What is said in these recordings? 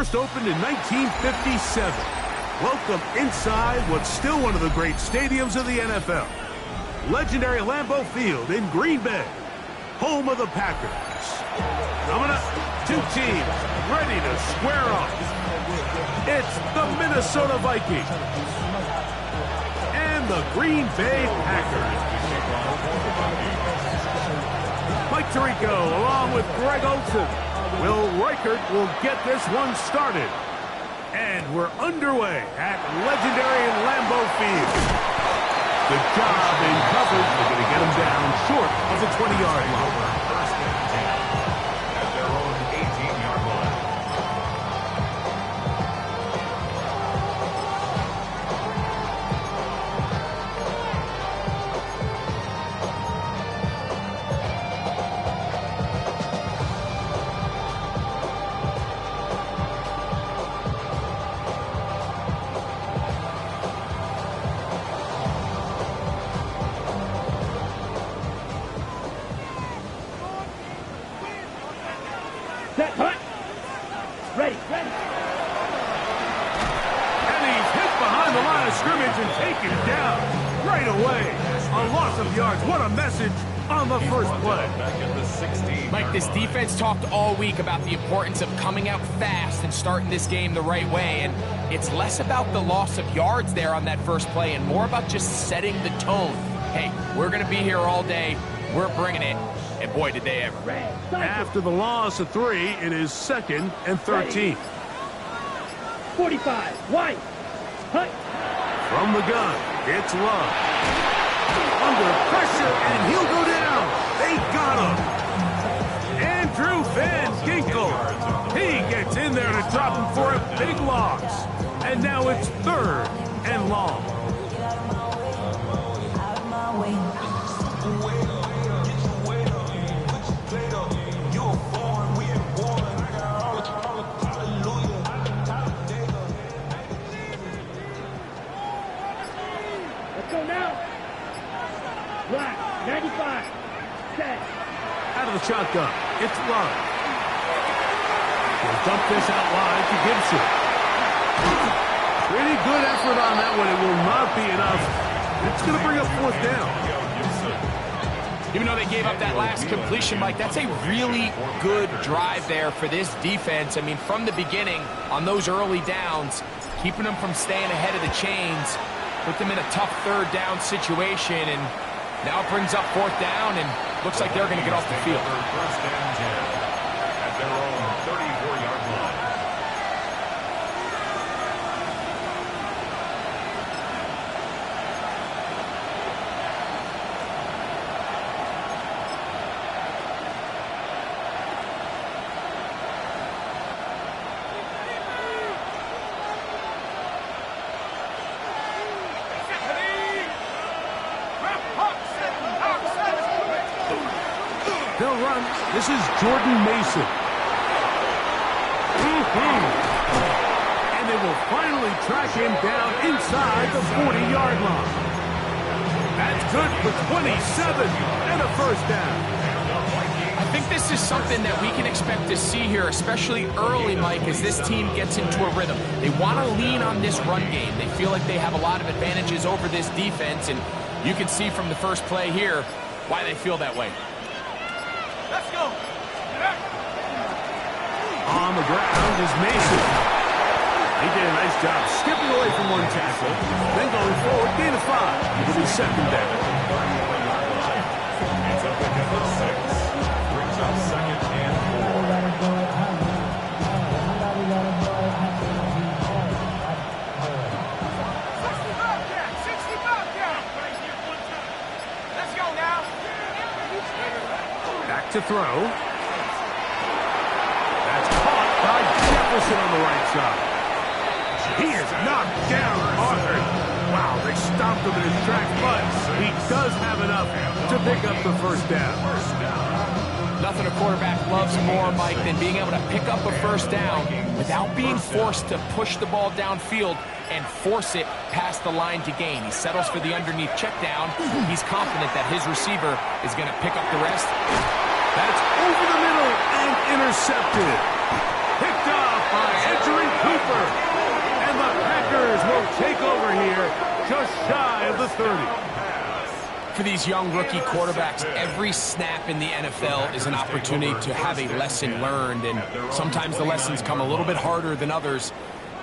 first opened in 1957. Welcome inside what's still one of the great stadiums of the NFL. Legendary Lambeau Field in Green Bay, home of the Packers. Coming up, two teams ready to square off. It's the Minnesota Vikings and the Green Bay Packers. Mike Tirico along with Greg Olsen. Will Reichert will get this one started. And we're underway at legendary Lambeau Field. Good job in coverage. They're going to get him down short of the 20-yard line. First and 10 at their own 18-yard line. Ready. And he's hit behind the line of scrimmage and taken down right away. A loss of yards. What a message on the first play. Back at the 16. Mike, this defense talked all week about the importance of coming out fast and starting this game the right way. And it's less about the loss of yards there on that first play and more about just setting the tone. Hey, we're going to be here all day. We're bringing it. And boy, did they ever. After the loss of 3, it is 2nd and 13. 45, wide. Hut. From the gun, it's Love. Under pressure, and he'll go down. They got him. Andrew Van Ginkel. He gets in there to drop him for a big loss. And now it's 3rd and long. Go now. Black, 95. 10. Out of the shotgun, it's Love. He'll dump this out wide to Gibson. Pretty good effort on that one. It will not be enough. It's going to bring up 4th down. Even though they gave up that last completion, Mike, that's a really good drive there for this defense. I mean, from the beginning, on those early downs, keeping them from staying ahead of the chains, put them in a tough 3rd down situation, and now it brings up 4th down, and looks like they're going to get off the field. First and 10 at their own 34-yard line. They'll run. This is Jordan Mason. And they will finally track him down inside the 40-yard line. That's good for 27 and a first down. I think this is something that we can expect to see here, especially early, Mike, as this team gets into a rhythm. They want to lean on this run game. They feel like they have a lot of advantages over this defense, and you can see from the first play here why they feel that way. Let's go. On the ground is Mason. He did a nice job skipping away from one tackle, then going forward, gain of 5. It'll be 2nd down. It's up at the 6. Brings up 2nd and 4. Let's go now. Back to throw. That's caught by Jefferson on the right side. He is knocked down hard. Wow, they stopped him in his tracks, but he does have enough to pick up the first down. Nothing a quarterback loves more, Mike, than being able to pick up a first down without being forced to push the ball downfield and force it past the line to gain. He settles for the underneath check down. He's confident that his receiver is going to pick up the rest. That's over the middle and intercepted. Picked off by Edgerrin take over here, just shy of the 30. For these young rookie quarterbacks, every snap in the NFL is an opportunity to have a lesson learned, and sometimes the lessons come a little bit harder than others.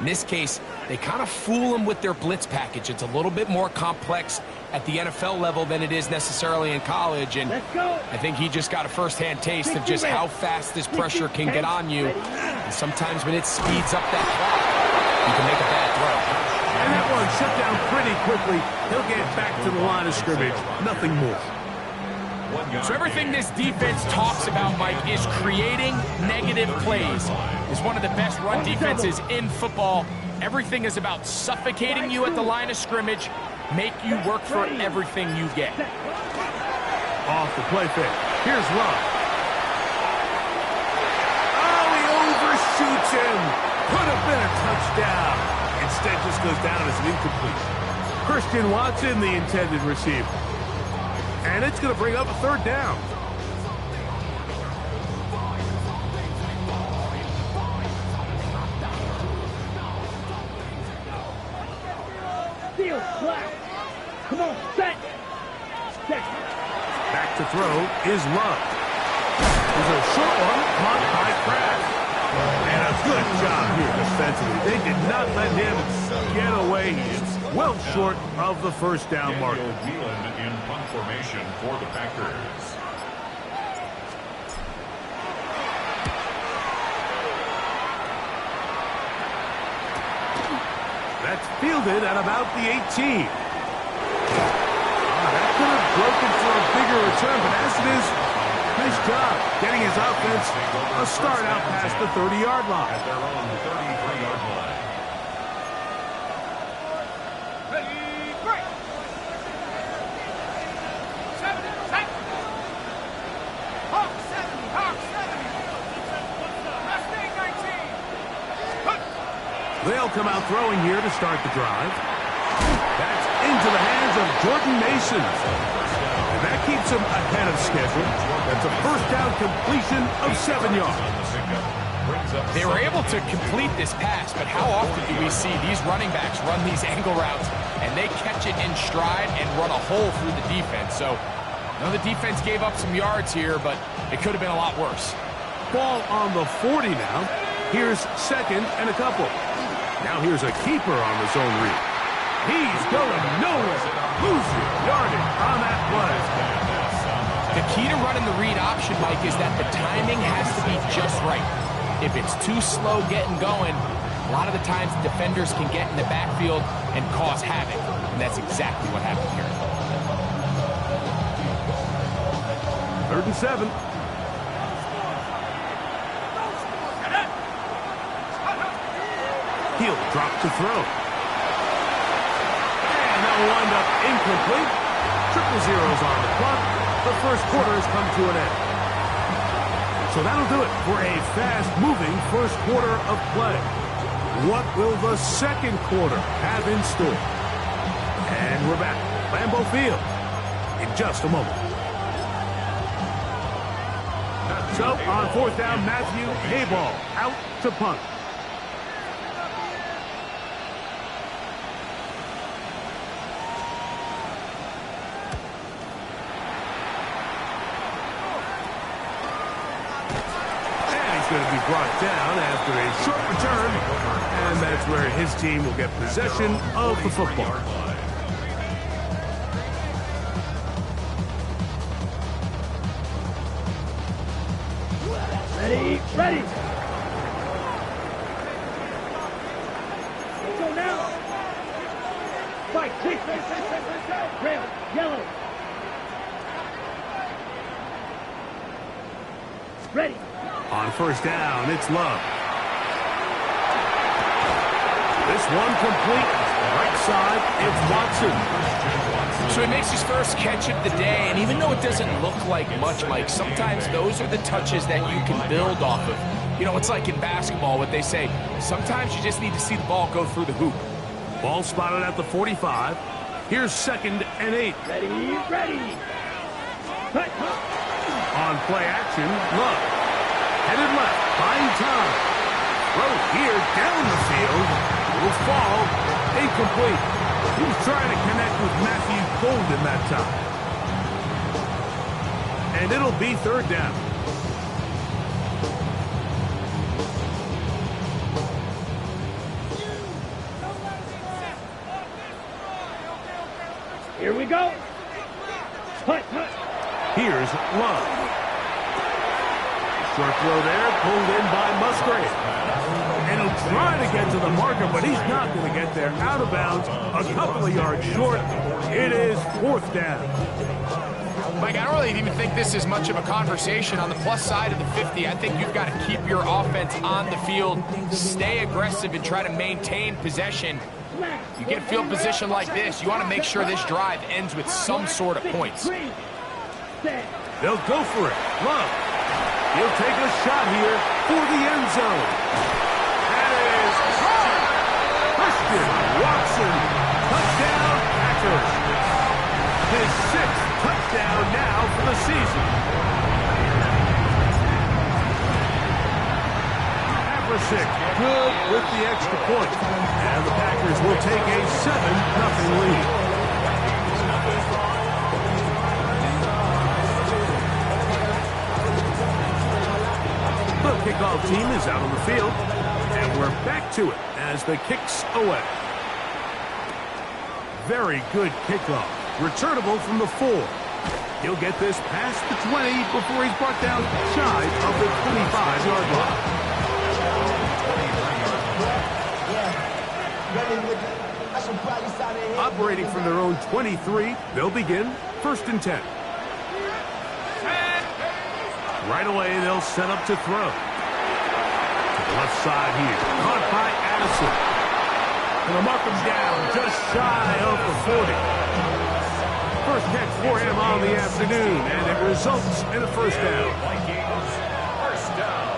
In this case, they kind of fool them with their blitz package. It's a little bit more complex at the NFL level than it is necessarily in college, and I think he just got a first-hand taste of just how fast this pressure can get on you. And sometimes when it speeds up that clock, you can make a bad throw. And that one shut down pretty quickly. He'll get back to the line of scrimmage. Nothing more. So everything this defense talks about, Mike, is creating negative plays. It's one of the best run defenses in football. Everything is about suffocating you at the line of scrimmage, make you work for everything you get. Off the play fake. Here's Love. Oh, he overshoots him. Could have been a touchdown. Instead, just goes down as an incomplete. Christian Watson, the intended receiver. And it's going to bring up a third down. Steal, black. Come on, set. Set. Back to throw is Love. There's a short one caught by Kraft. And a good job here defensively. They did not let him get away. He's well short of the first down mark. Daniel Whelan in punt formation for the Packers. That's fielded at about the 18. That could have broken for a bigger return, but as it is, nice job getting his offense a start out past the 30-yard line. At their own 33-yard line. Ready, break. 70, set. Hawk 70, Hawk 70. Mustang 19. Put. They'll come out throwing here to start the drive. That's into the hands of Jordan Mason. And that keeps him ahead of schedule. That's a first down completion of 7 yards. They were able to complete this pass, but how often do we see these running backs run these angle routes and they catch it in stride and run a hole through the defense? So, the defense gave up some yards here, but it could have been a lot worse. Ball on the 40 now. Here's second and a couple. Now here's a keeper on the zone read. He's going nowhere. Losing yardage on that play. The key to running the read option, Mike, is that the timing has to be just right. If it's too slow getting going, a lot of the times defenders can get in the backfield and cause havoc. And that's exactly what happened here. 3rd and 7. He'll drop to throw. And that'll wind up incomplete. 0-0 on the clock. The first quarter has come to an end. So that'll do it for a fast-moving first quarter of play. What will the second quarter have in store? And we're back. Lambeau Field in just a moment. So on 4th down, Matthew Hayball out to punt. Going to be brought down after a short return, and that's where his team will get possession of the football. Ready, ready. Let's go now. Fight, quick. Red, yellow. Ready. On 1st down, it's Love. This one complete. Right side, it's Watson. So he makes his first catch of the day, and even though it doesn't look like much, Mike, sometimes those are the touches that you can build off of. You know, it's like in basketball, what they say, sometimes you just need to see the ball go through the hoop. Ball spotted at the 45. Here's 2nd and 8. Ready, ready. On play action, Love. Headed left, buying time. Throw here down the field. Will fall. incomplete. He's trying to connect with Matthew Golden that time. And it'll be third down. Here we go. Hut. Here's Love. Short throw there, pulled in by Musgrave. And he'll try to get to the marker, but he's not going to get there. Out of bounds, a couple of yards short. It is fourth down. Mike, I don't really even think this is much of a conversation. On the plus side of the 50, I think you've got to keep your offense on the field, stay aggressive, and try to maintain possession. You get field position like this, you want to make sure this drive ends with some sort of points. They'll go for it. Love. He'll take a shot here for the end zone. That is Christian Watson. Touchdown, Packers. His sixth touchdown now for the season. Haversick, good with the extra point. And the Packers will take a 7-0 lead. The kickoff team is out on the field, and we're back to it as the kick's away. Very good kickoff. Returnable from the 4. He'll get this past the 20 before he's brought down shy of the 25-yard line. Operating from their own 23, they'll begin first and 10. Right away, they'll set up to throw. To the left side here. Caught by Addison. And the mark him down just shy of the 40. First catch for him on the afternoon, and it results in a first down. First down.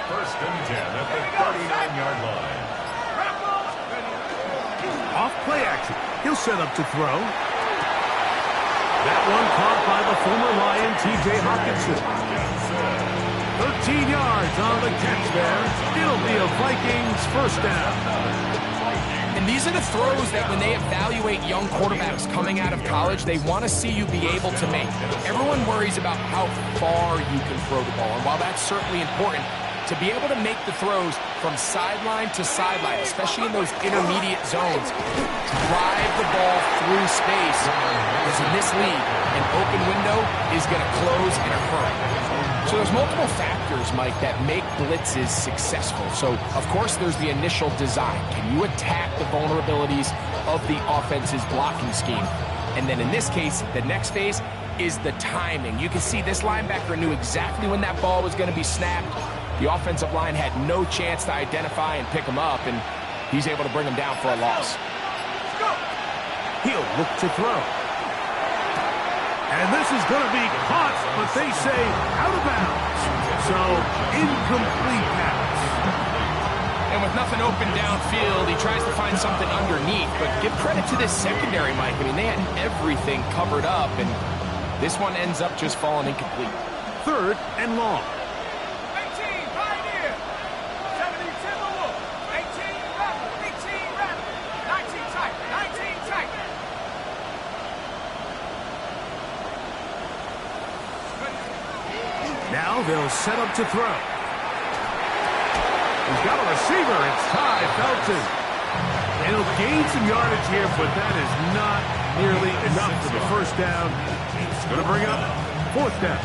First and 10 at the 39-yard line. Off play action. He'll set up to throw. That one caught by the former Lion, T.J. Hawkinson. 13 yards on the catch there. It'll be a Vikings first down. And these are the throws that when they evaluate young quarterbacks coming out of college, they want to see you be able to make. Everyone worries about how far you can throw the ball. And while that's certainly important, to be able to make the throws from sideline to sideline, especially in those intermediate zones, drive the ball through space, because in this league, an open window is going to close in a hurry. So there's multiple factors, Mike, that make blitzes successful. So, of course, there's the initial design. Can you attack the vulnerabilities of the offense's blocking scheme? And then in this case, the next phase is the timing. You can see this linebacker knew exactly when that ball was going to be snapped. The offensive line had no chance to identify and pick him up, and he's able to bring him down for a loss. He'll look to throw. And this is going to be caught, but they say out of bounds. So, incomplete pass. And with nothing open downfield, he tries to find something underneath, but give credit to this secondary, Mike. I mean, they had everything covered up, and this one ends up just falling incomplete. Third and long. Now they'll set up to throw. He's got a receiver. It's Ty Felton. And he'll gain some yardage here, but that is not nearly enough for the first down. It's going to bring up fourth down.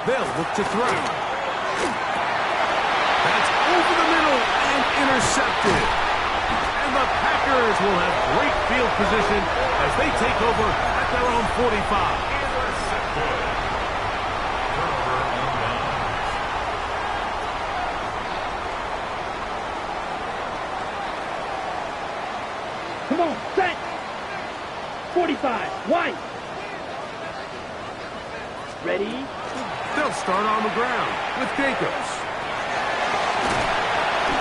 They'll look to throw. That's over the middle and intercepted. And the Packers will have great field position as they take over at their own 45. Come on, set. 45, wide. Ready? They'll start on the ground with Jacobs.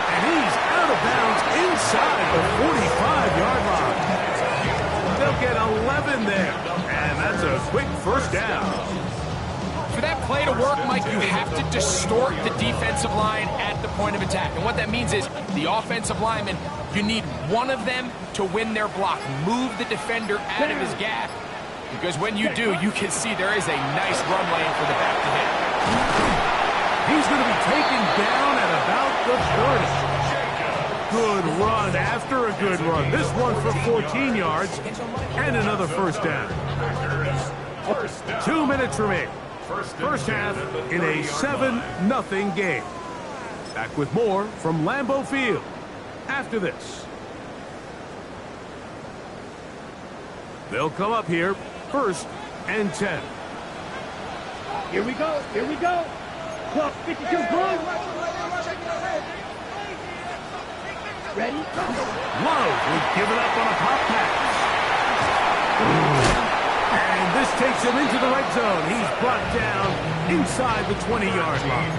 And he's out of bounds inside the 45-yard line. They'll get 11 there, and that's a quick first down. For that play to work, Mike, you have to distort the defensive line at the point of attack. And what that means is the offensive lineman, you need one of them to win their block. Move the defender out of his gap. Because when you do, you can see there is a nice run lane for the back to hit. He's going to be taken down at about the 30. Good run after a good run. This one for 14 yards and another first down. 2 minutes remaining. First half in a 7-0 game. Back with more from Lambeau Field after this. They'll come up here, 1st and 10. Here we go. Here we go. Clock 52 good. Ready? Love would give it up on a pop pass. And this takes him into the red zone. He's brought down inside the 20-yard line.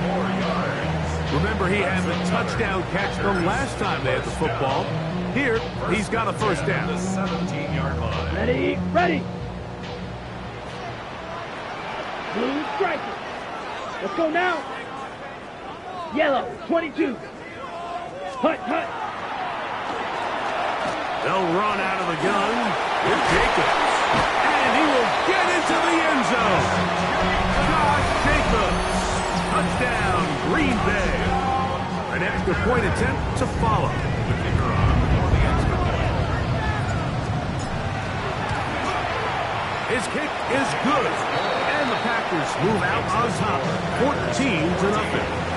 Remember, he had the touchdown catch the last time they had the football. Here, he's got a first down. The 17-yard line. Ready? Ready. Blue striker. Let's go now. Yellow, 22. Hut, hut. They'll run out of the gun with Jacobs. And he will get into the end zone. Josh Jacobs. Touchdown, Green Bay. An extra point attempt to follow. The kicker on for the extra point. His kick is good. And the Packers move out on top, 14-0.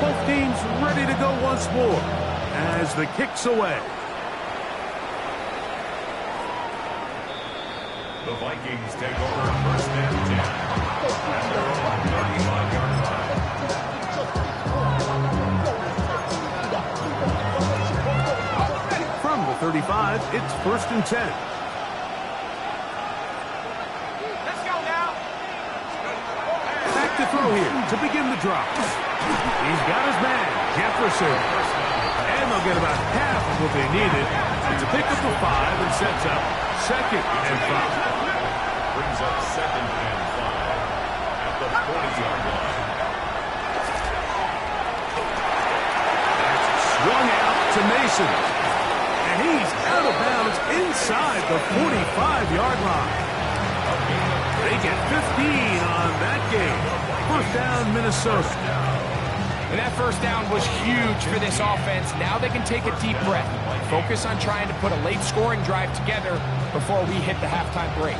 Both teams ready to go once more as the kick's away. The Vikings take over 1st and 10. At their own 35-yard line. From the 35, it's 1st and 10. Let's go now. Back to throw here to begin the drop. He's got his man, Jefferson. And they'll get about half of what they needed. It's a pickup of 5 and sets up 2nd and 5. Brings up 2nd and 5 at the 40-yard line. Swung out to Mason. And he's out of bounds inside the 45-yard line. They get 15 on that game. First down, Minnesota. And that first down was huge for this offense. Now they can take a deep breath. Focus on trying to put a late scoring drive together before we hit the halftime break.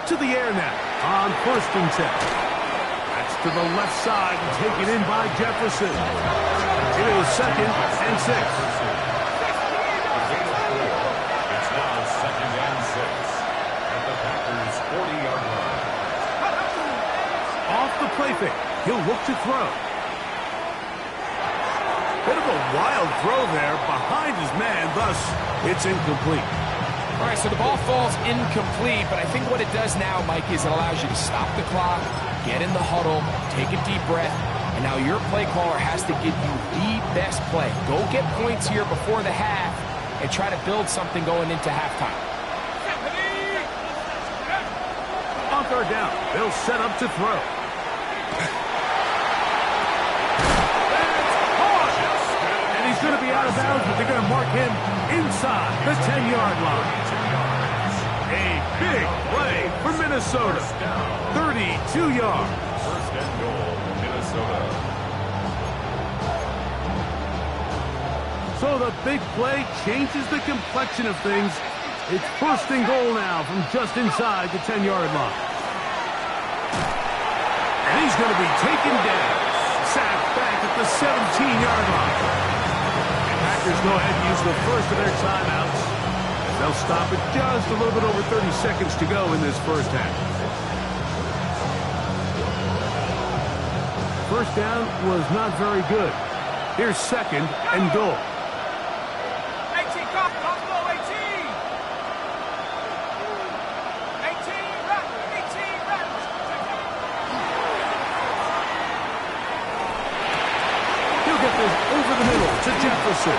To the air now on 1st and 10. That's to the left side and taken in by Jefferson. It is 2nd and 6. It's now 2nd and 6 at the Packers' 40-yard line. Off the play fake. He'll look to throw. Bit of a wild throw there behind his man, thus it's incomplete. All right, so the ball falls incomplete, but I think what it does now, Mike, is it allows you to stop the clock, get in the huddle, take a deep breath, and now your play caller has to give you the best play. Go get points here before the half and try to build something going into halftime. On 3rd down, they'll set up to throw. And he's going to be out of bounds, but they're going to mark him inside the 10-yard line. A big play for Minnesota. 32 yards. 1st and goal, Minnesota. So the big play changes the complexion of things. It's 1st and goal now from just inside the 10-yard line. And he's going to be taken down. the 17-yard line. Packers go ahead and use the first of their timeouts. They'll stop it just a little bit over 30 seconds to go in this first half. First down was not very good. Here's second and goal. 18, come on, 18. 18, run, 18, run. He'll get this over the middle to Jefferson.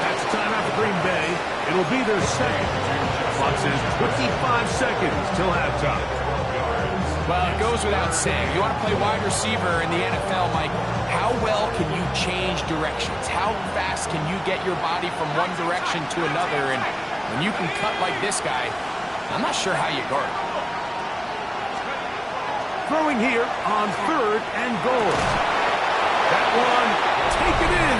That's timeout for Green Bay. It'll be their second. Clock says 25 seconds till halftime. Well, it goes without saying. You want to play wide receiver in the NFL, Mike, how well can you change directions? How fast can you get your body from one direction to another? And when you can cut like this guy, I'm not sure how you guard him. Throwing here on third and goal. That one, take it in.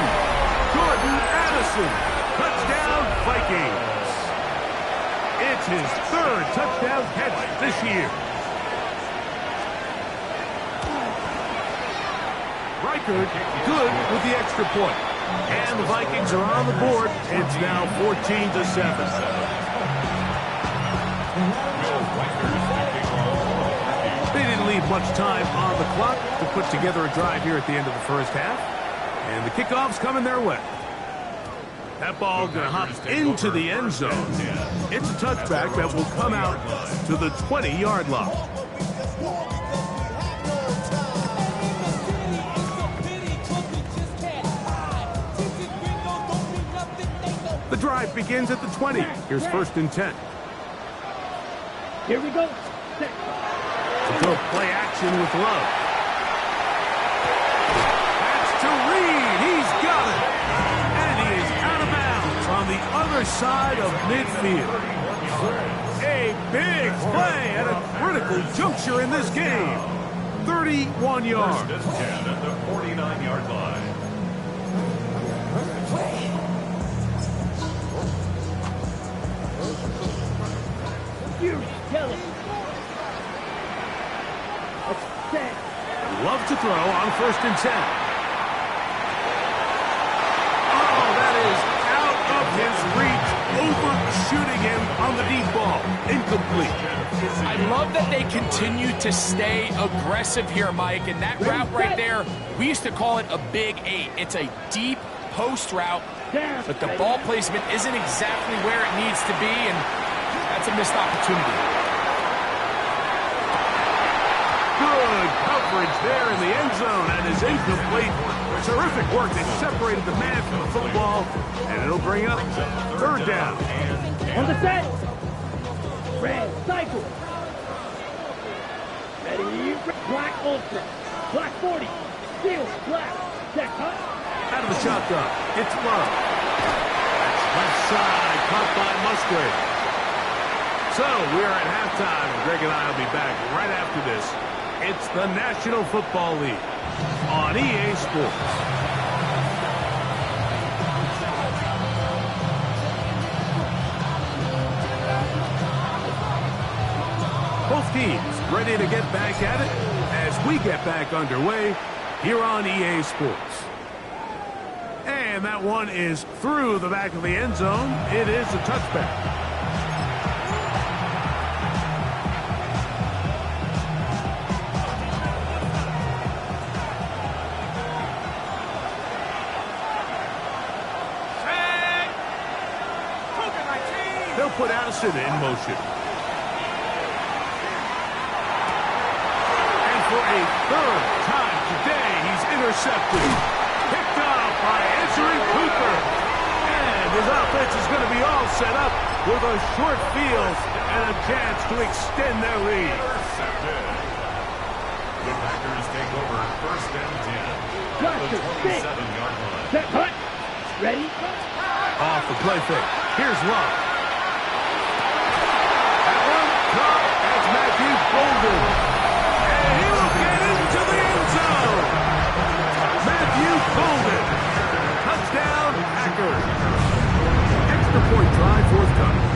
Jordan Addison, touchdown Vikings. It's his third touchdown catch this year. Reichard good with the extra point. And the Vikings are on the board. It's now 14-7. They didn't leave much time on the clock to put together a drive here at the end of the first half. And the kickoff's coming their way. That ball going to hop into the end zone. It's a touchback that will come out to the 20-yard line. The drive begins at the 20. Here's first and 10. Here we go. To go play action with Love. That's to Reed. He's got it. And he is out of bounds on the other side of midfield. A big play at a critical juncture in this game. 31 yards. First and 10 at the 49-yard line. Love to throw on first and 10. Oh, that is out of his reach, overshooting him on the deep ball. Incomplete. I love that they continue to stay aggressive here, Mike, and that route right there, we used to call it a big 8. It's a deep post route, but the ball placement isn't exactly where it needs to be, and that's a missed opportunity. Good coverage there in the end zone, and is incomplete. Terrific work. They separated the man from the football, and it'll bring up third down. On the set. Red cycle. Ready. Black ultra. Black 40. Steel black. Check cut. Out of the shotgun. It's Love. Left side caught by Musgrave. So we're at halftime. Greg and I will be back right after this. It's the National Football League on EA Sports. Both teams ready to get back at it as we get back underway here on EA Sports. And that one is through the back of the end zone. It is a touchback. They'll put Addison in motion. And for a third time today, he's intercepted. Picked up by Ezri Cooper. And his offense is going to be all set up with a short field and a chance to extend their lead. Intercepted. The Packers take over first and 10. At the 27-yard line. Set cut. Ready. Off the play fake. Here's Love. That's Matthew Golden. And he will get into the end zone. Matthew Golden. Touchdown, Packers. Extra point drive forthcoming.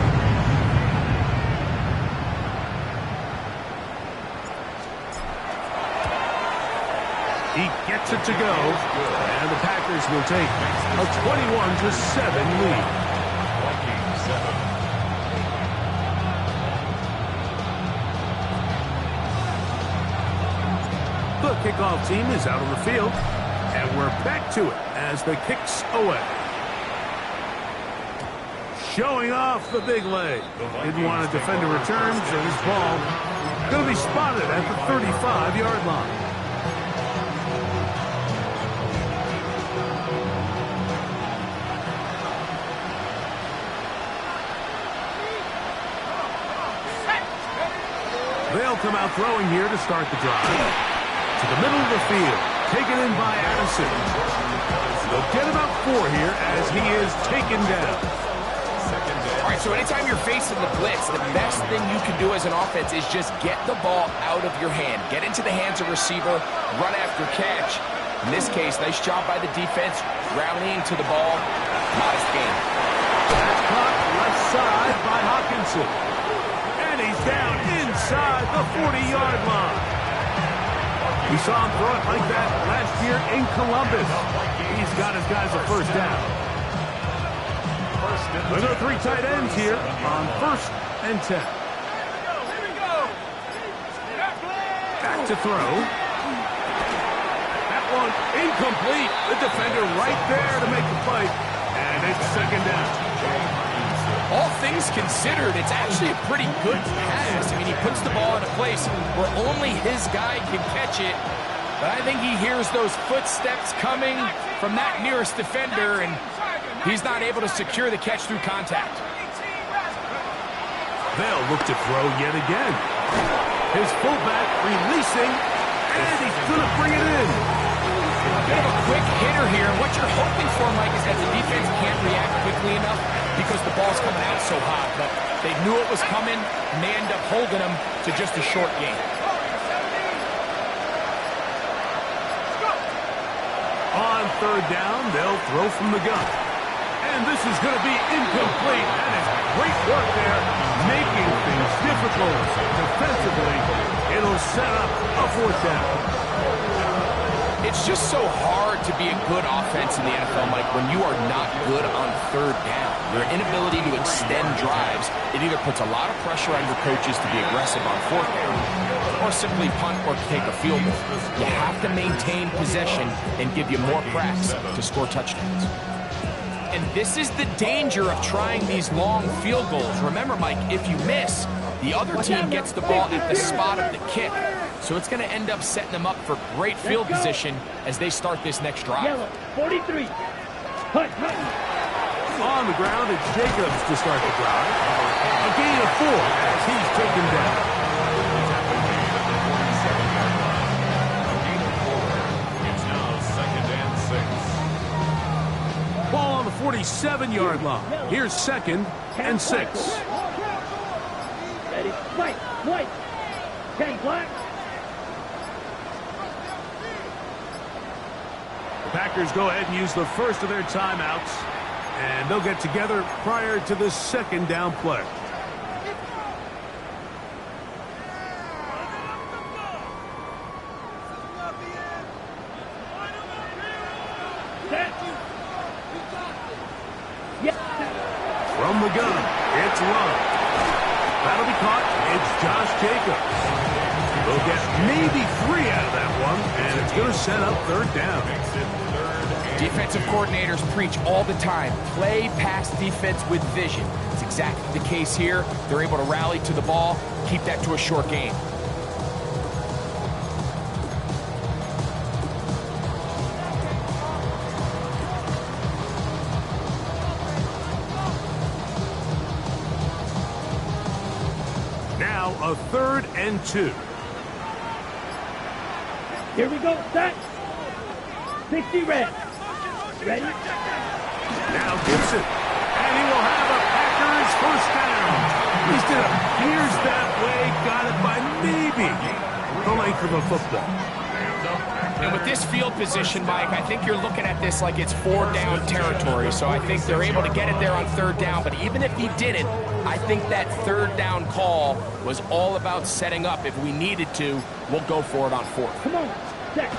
He gets it to go, and the Packers will take a 21-7 lead. The kickoff team is out on the field, and we're back to it as the kick's away. Showing off the big leg. Didn't want to defend a return, so this ball going to be spotted at the 35-yard line. They'll come out throwing here to start the drive. To the middle of the field, taken in by Addison. They'll get about 4 here as he is taken down. All right, so anytime you're facing the blitz, the best thing you can do as an offense is just get the ball out of your hand. Get into the hands of receiver, run after catch. In this case, nice job by the defense, rallying to the ball. Modest gain. That's caught left side by Hockenson. And he's down inside the 40-yard line. We saw him throw it like that last year in Columbus. He's got his guys a first down. We've got 3 tight ends here on 1st and 10. Back to throw. That one incomplete. The defender right there to make the play. And it's 2nd down. All things considered, it's actually a pretty good pass. I mean, he puts the ball in a place where only his guy can catch it. But I think he hears those footsteps coming from that nearest defender, and he's not able to secure the catch through contact. They'll look to throw yet again. His fullback releasing, and he's going to bring it in. Bit of a quick hitter here. What you're hoping for, Mike, is that the defense can't react quickly enough because the ball's coming out so hot. But they knew it was coming, and they end up holding him to just a short gain. On 3rd down, they'll throw from the gun. And this is going to be incomplete. That is great work there, making things difficult defensively. It'll set up a 4th down. It's just so hard to be a good offense in the NFL, Mike, when you are not good on 3rd down. Your inability to extend drives, it either puts a lot of pressure on your coaches to be aggressive on 4th down or simply punt or take a field goal. You have to maintain possession and give you more cracks to score touchdowns. And this is the danger of trying these long field goals. Remember, Mike, if you miss, the other team gets the ball at the spot of the kick. So it's going to end up setting them up for great field position as they start this next drive. Yellow, 43. Hunt. On the ground, it's Jacobs to start the drive. A gain of 4 as he's taken down. It's now 2nd and 6. Ball on the 47-yard line. Here's 2nd and 6. Ready, white. 10 black. The Packers go ahead and use the first of their timeouts, and they'll get together prior to the 2nd down play. From the gun, it's Love. That'll be caught. It's Josh Jacobs. They'll get maybe 3 out of that one, and it's going to set up 3rd down. Defensive coordinators preach all the time, play pass defense with vision. It's exactly the case here. They're able to rally to the ball, keep that to a short gain. Now a 3rd and 2. Here we go, set. 60 red. Ready? Now Gibson. And he will have a Packers first down. At least it appears that way. Got it by maybe the length of a football. And with this field position, Mike, I think you're looking at this like it's 4 down territory. So I think they're able to get it there on 3rd down. But even if he didn't, I think that 3rd down call was all about setting up. If we needed to, we'll go for it on 4th. Come on, set.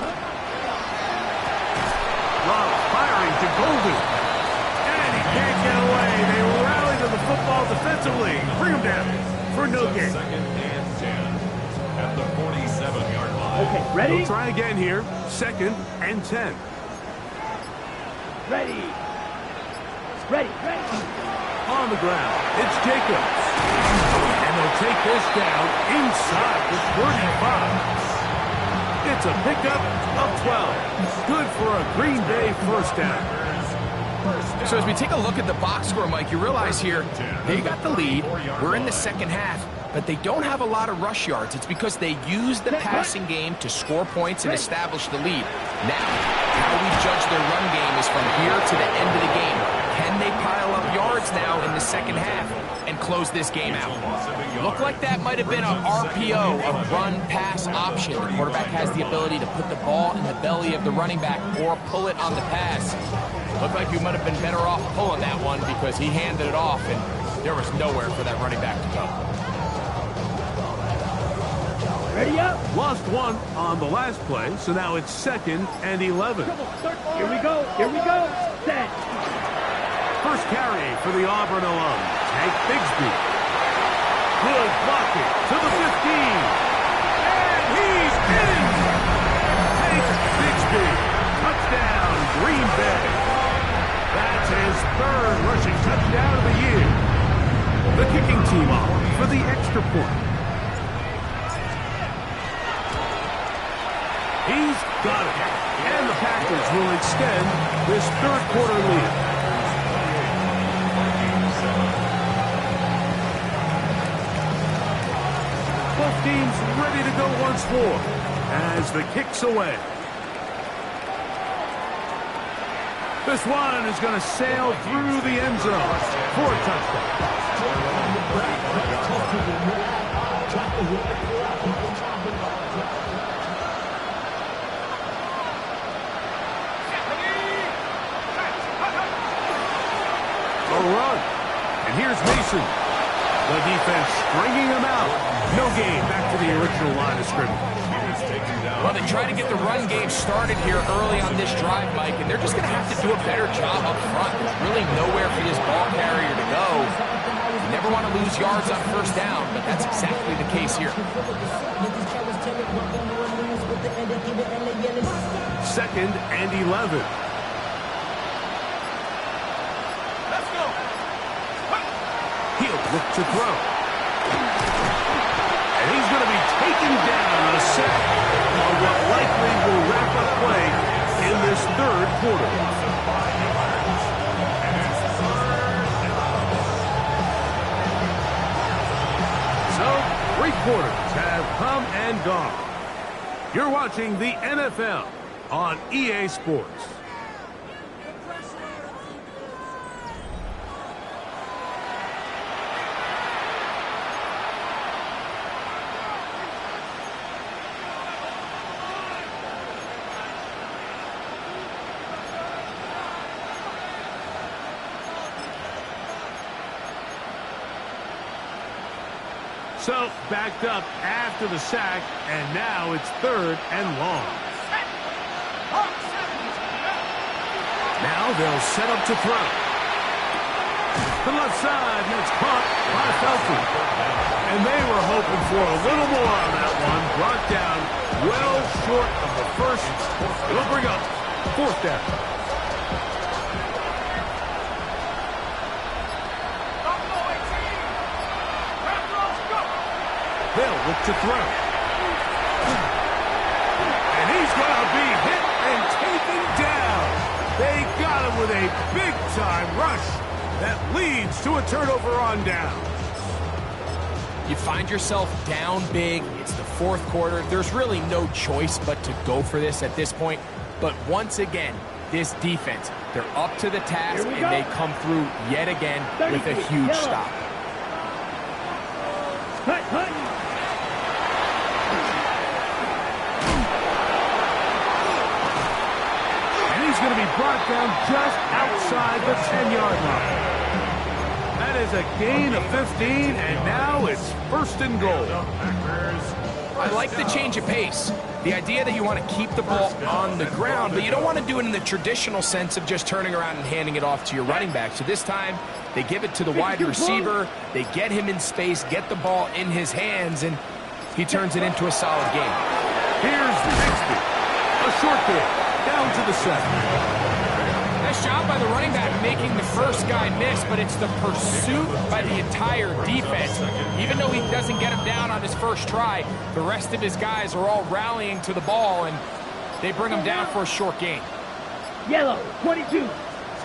throwing to Golden. And he can't get away. They rally to the football defensively. Bring him down for no gain. Second and 10 at the 47-yard line. Okay, ready? He'll try again here. Second and 10. Ready. Ready. On the ground, it's Jacobs. And they'll take this down inside the 35. It's a pickup of 12. Good for a Green Bay first down. So as we take a look at the box score, Mike, you realize here, they got the lead. We're in the second half, but they don't have a lot of rush yards. It's because they use the passing game to score points and establish the lead. Now, how we judge their run game is from here to the end of the game. Can they pile up yards now in the second half and close this game out? Looked like that might have been a RPO, a run-pass option. The quarterback has the ability to put the ball in the belly of the running back or pull it on the pass. Looked like you might have been better off pulling that one because he handed it off and there was nowhere for that running back to go. Ready up. Lost one on the last play, so now it's second and 11. Here we go. Set. First carry for the Auburn alum, Tank Bigsby. Good blocking to the 15. And he's in! Tank Bigsby. Touchdown, Green Bay. That's his third rushing touchdown of the year. The kicking team on for the extra point. He's got it. And the Packers will extend this third quarter lead. Both teams ready to go once more as the kick's away. This one is going to sail through the end zone for a touchdown. A run. And here's Mason. The defense stringing him out. No gain. Back to the original line of scrimmage. Well, they try to get the run game started here early on this drive, Mike, and they're just going to have to do a better job up front. There's really nowhere for this ball carrier to go. You never want to lose yards on first down, but that's exactly the case here. Second and 11. Let's go. He'll look to throw. And he's going to be taken down on a sack on what likely will wrap up play in this third quarter. So, 3 quarters have come and gone. You're watching the NFL on EA Sports. So, backed up after the sack, and now it's third and long. Now they'll set up to throw. The left side, and it's caught by Felton. And they were hoping for a little more on that one. Brought down well short of the first. It'll bring up fourth down. They'll look to throw. And he's going to be hit and taken down. They got him with a big-time rush that leads to a turnover on down. You find yourself down big. It's the fourth quarter. There's really no choice but to go for this at this point. But once again, this defense, they're up to the task, and they come through yet again with a huge stop. Cut. He's going to be brought down just outside the 10-yard line. That is a gain of 15, and now it's first and goal. I I like the change of pace. The idea that you want to keep the ball on the ground, but you don't want to do it in the traditional sense of just turning around and handing it off to your running back. So this time, they give it to the wide receiver, they get him in space, get the ball in his hands, and he turns it into a solid game. Here's Bixby. A short ball, down to the 7. Nice job by the running back making the first guy miss, but it's the pursuit by the entire defense. Even though he doesn't get him down on his first try, the rest of his guys are all rallying to the ball, and they bring him down for a short gain. Yellow, 22.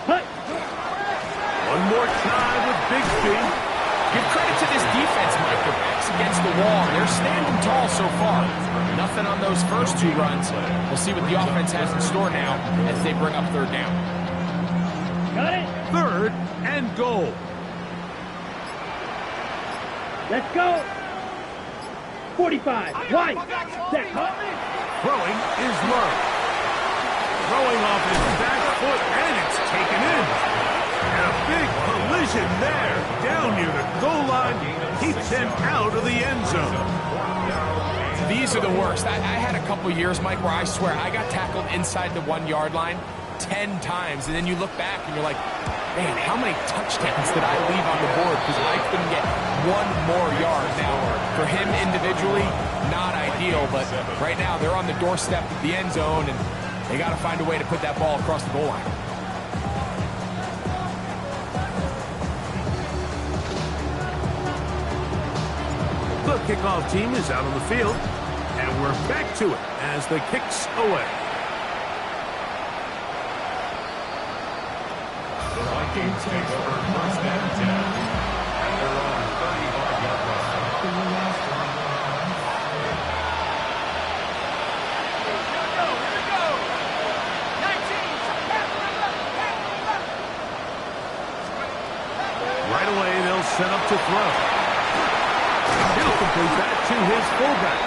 Hut. One more try with Bixby. Give credit to this defense, Mike. Their backs against the wall. They're standing tall so far. Nothing on those first 2 runs. We'll see what the offense has in store now as they bring up third down. Got it. 3rd and goal. Let's go. 45. Wide. Set. Throwing is low. Throwing off his back foot, and it's taken in. And a big collision there, down near the goal line, keeps him out of the end zone. These are the worst. I had a couple years, Mike, where I swear I got tackled inside the 1-yard line 10 times, and then you look back and you're like, man, how many touchdowns did I leave on the board because I couldn't get 1 more yard? Now, for him individually, not ideal, but right now they're on the doorstep of the end zone, and they got to find a way to put that ball across the goal line. The kickoff team is out on the field, and we're back to it as the kick's away. The Vikings take over 1st and 10 at their own 35-yard line. Right away, they'll set up to throw. He'll complete that to his fullback.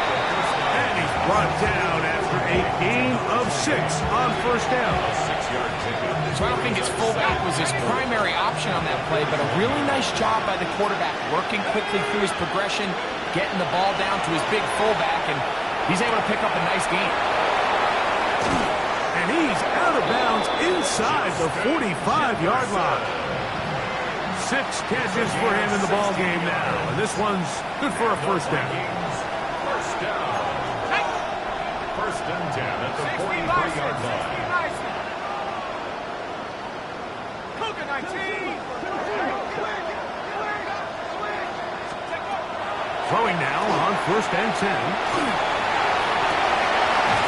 And he's brought down after a gain of 6 on 1st down. A 6-yard ticket. So I don't think his fullback was his primary option on that play, but a really nice job by the quarterback, working quickly through his progression, getting the ball down to his big fullback, and he's able to pick up a nice gain. And he's out of bounds inside the 45-yard line. 6 catches for him in the ball game now, and this one's good for a 1st down. 1st down. 1st and 10 at the 43-yard line. Throwing now on 1st and 10.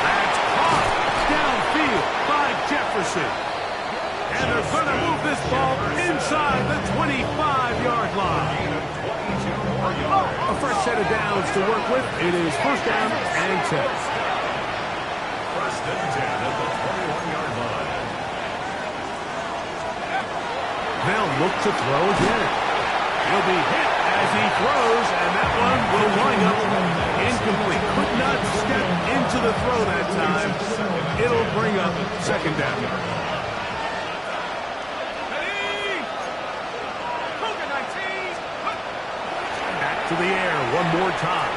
That's caught downfield by Jefferson. And they're going to move this ball inside the 25-yard line. A fresh set of downs to work with. It is 1st down and 10. 1st and 10 at the 21-yard line. They'll look to throw again. He'll be hit as he throws, and that one will wind up incomplete. Could not step into the throw that time. It'll bring up 2nd down. To the air one more time.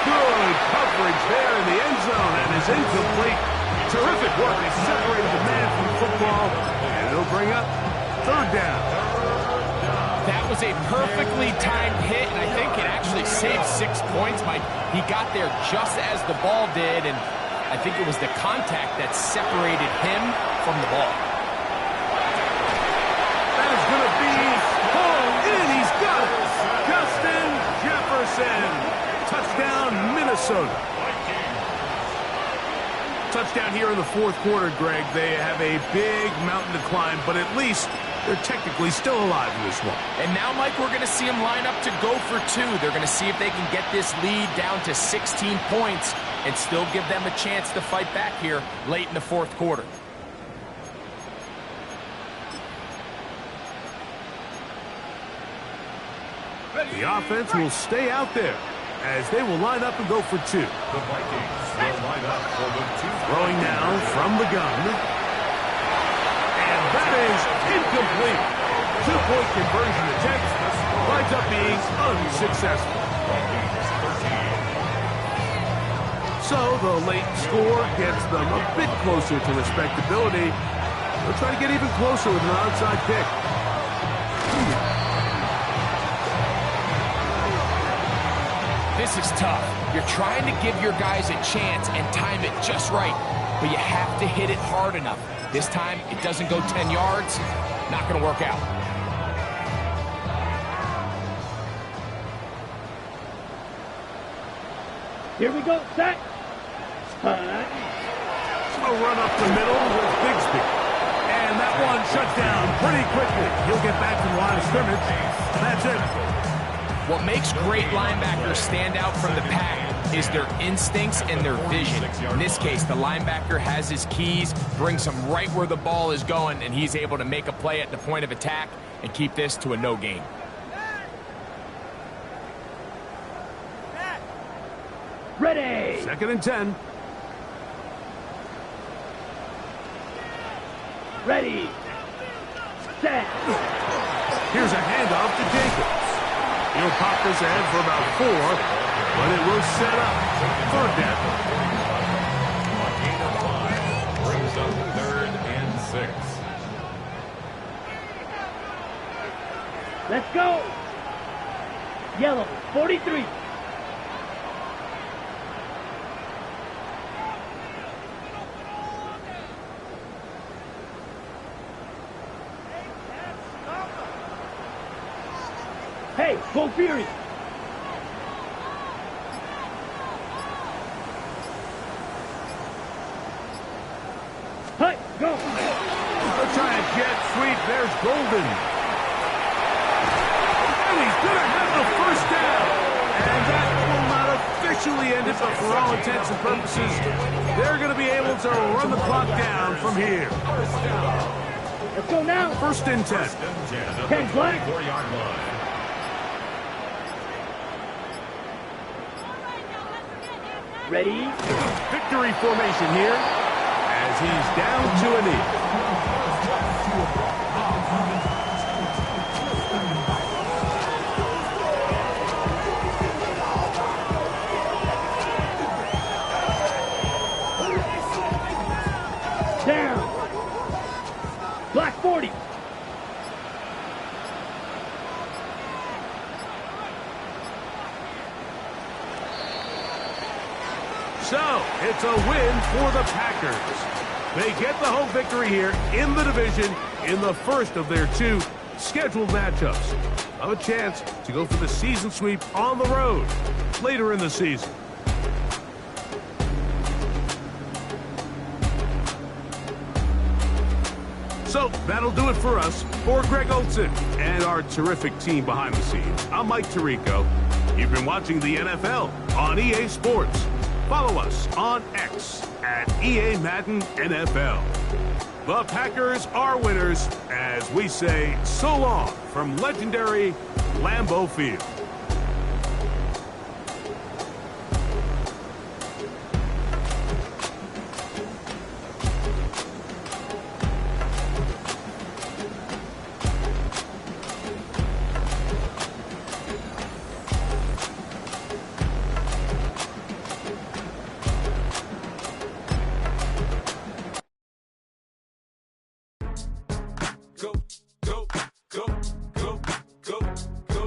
Good coverage there in the end zone, and is incomplete. Terrific work. They separated the man from football, and it'll bring up 3rd down. That was a perfectly timed hit, and I think it actually saved 6 points, Mike. He got there just as the ball did, and I think it was the contact that separated him from the ball. That is going to be pulled in. He's got it. Justin Jefferson. Touchdown, Minnesota. Touchdown here in the 4th quarter, Greg. They have a big mountain to climb, but at least they're technically still alive in this one. And now, Mike, we're going to see them line up to go for 2. They're going to see if they can get this lead down to 16 points and still give them a chance to fight back here late in the 4th quarter. The offense will stay out there as they will line up and go for 2. The Vikings will line up for the 2. Throwing now from the gun. And that is incomplete. 2-point conversion attempt winds up being unsuccessful. So the late score gets them a bit closer to respectability. They'll try to get even closer with an onside kick. This is tough. You're trying to give your guys a chance and time it just right, but you have to hit it hard enough. This time, it doesn't go 10 yards. Not going to work out. Here we go, set. A run up the middle with Bigsby. And that one shut down pretty quickly. He'll get back to the line of scrimmage. That's it. What makes great linebackers stand out from the pack is their instincts and their vision. In this case, the linebacker has his keys, brings him right where the ball is going, and he's able to make a play at the point of attack and keep this to a no gain. Ready. 2nd and 10. Ready. Set. Here's a handoff to Jacobs. He'll pop this ahead for about 4, but it will set up 3rd down. On gain of 5, brings up 3rd and 6. Let's go. Yellow, 43. Hey, go Fury! Hey, go! They'll try a jet sweep. There's Golden. And he's going to have the 1st down. And that will not officially end it, but for all intents and purposes, they're going to be able to run the clock down from here. Let's go now! 1st and 10. 10 black! 4-yard line. Ready? Victory formation here as he's down to a knee. Down. Black 40. So, it's a win for the Packers. They get the home victory here in the division in the first of their 2 scheduled matchups. Have a chance to go for the season sweep on the road later in the season. So, that'll do it for us. For Greg Olsen and our terrific team behind the scenes, I'm Mike Tirico. You've been watching the NFL on EA Sports. Follow us on X at EA Madden NFL. The Packers are winners as we say so long from legendary Lambeau Field. Go, go, go.